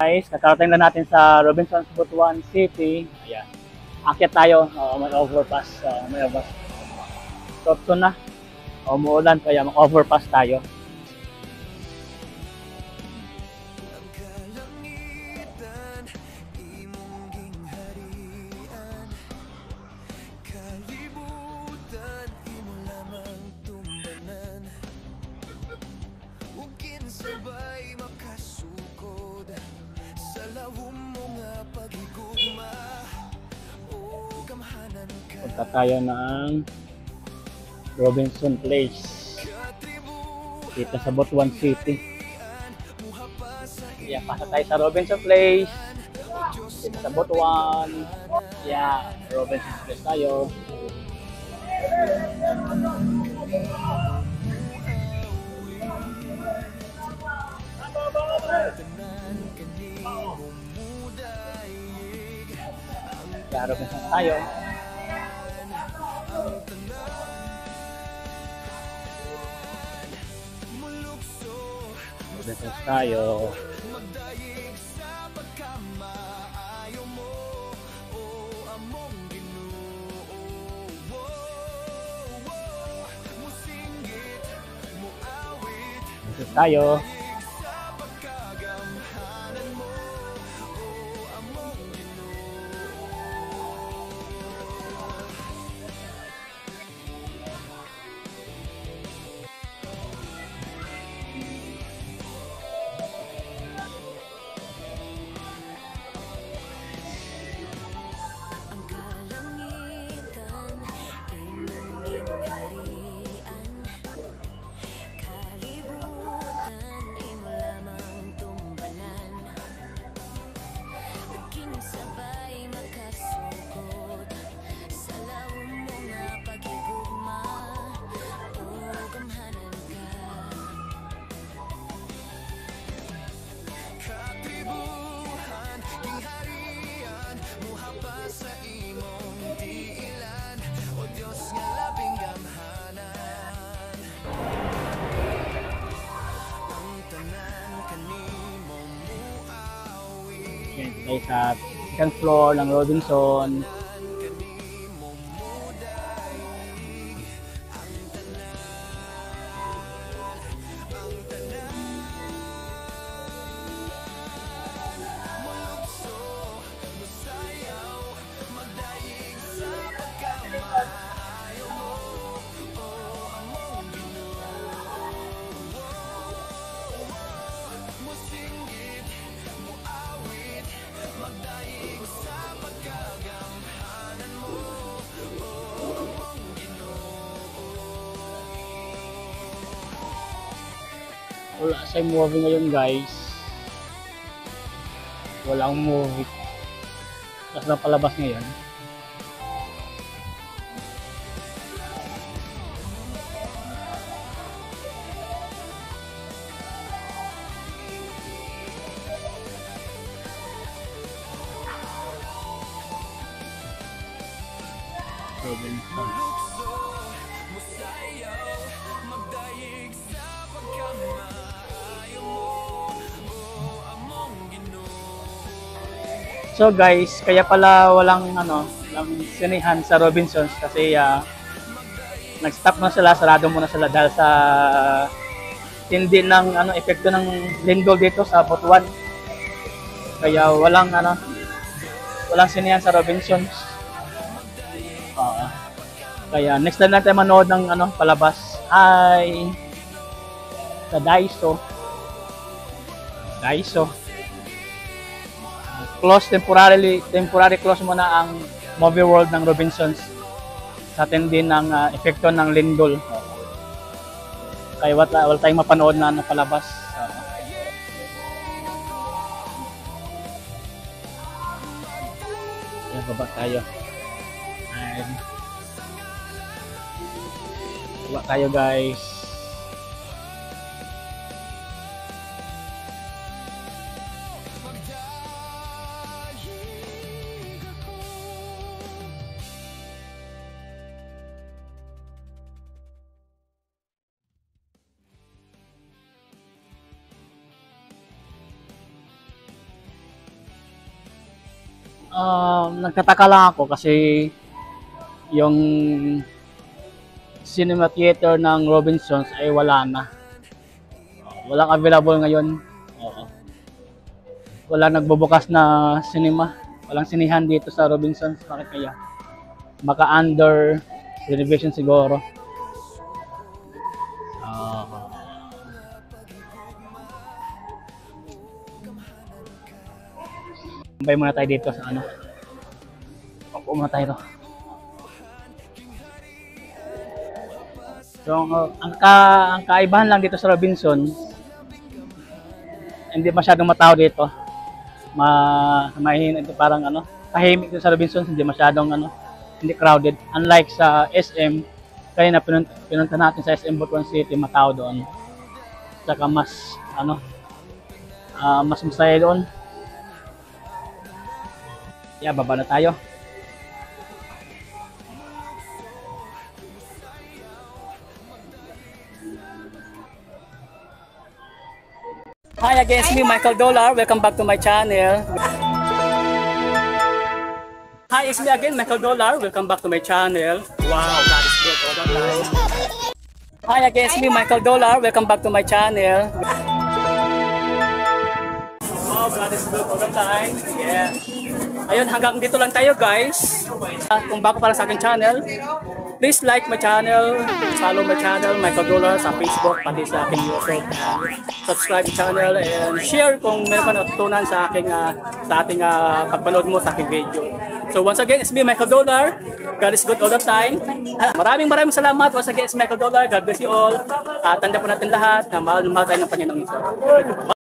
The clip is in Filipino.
Guys, nakarating na natin sa Robinsons Butuan City. Ayan. Akyat tayo. May overpass. May overpass. So na. Umuulan kaya mag-overpass tayo. Punta tayo ng Robinson Place dito sa Butuan City. Yeah, pasa tayo sa Robinson Place dito sa Butuan. Yeah, Robinson Place tayo. Yeah, Robinson tayo. Robinson tayo. Robinson tayo. Tayo sa second floor ng Robinson. Wala sa movie ngayon, guys. Walang movie. Tapos na palabas ngayon. Robinson. So guys, kaya pala walang sinihan sa Robinsons kasi nag-stop na sila, sarado muna sila dahil sa hindi ng epekto ng lindol dito sa Butuan. Kaya walang sinihan sa Robinsons. Kaya next time natin manood ng palabas ay sa Daiso. Temporary close muna ang movie world ng Robinsons sa tindi ng epekto ng lindol. Kaya wala tayong mapanood na palabas. Ayan, baba tayo. Baba tayo, guys. Nagtataka lang ako kasi yung cinema theater ng Robinsons ay wala na. Walang available ngayon. Oo. Wala nagbubukas na cinema. Walang sinihan dito sa Robinsons. Bakit kaya? Baka under renovation siguro. Tambay muna tayo dito sa ano. Upo muna tayo. So, ang kaibahan lang dito sa Robinson, hindi masyadong matao dito. Mahina ito parang ano, tahimik dito sa Robinson, hindi masyadong ano, hindi crowded. Unlike sa SM, kaya na pinunta natin sa SM Butuan City, matao doon. Saka mas ano, mas masaya doon. Yeah, baba na tayo. Hi again, it's me Michael Dollar. Welcome back to my channel. Hi, it's me again Michael Dollar. Welcome back to my channel. Wow, that is good all the time. Hi again, it's me Michael Dollar. Welcome back to my channel. Wow, God is good all the time. Yeah. Ayun, hanggang dito lang tayo guys. Kung bago para sa aking channel, please like my channel, follow my channel, Michael Dollar sa Facebook, pati sa aking YouTube. Subscribe my channel and share kung meron ka natutunan sa ating pagpanood mo sa aking video. So once again, it's me Michael Dollar. God is good all the time. Maraming salamat. Once again, it's Michael Dollar. God bless you all. Tanda po natin lahat na mahal tayo ng Panginoong Iso.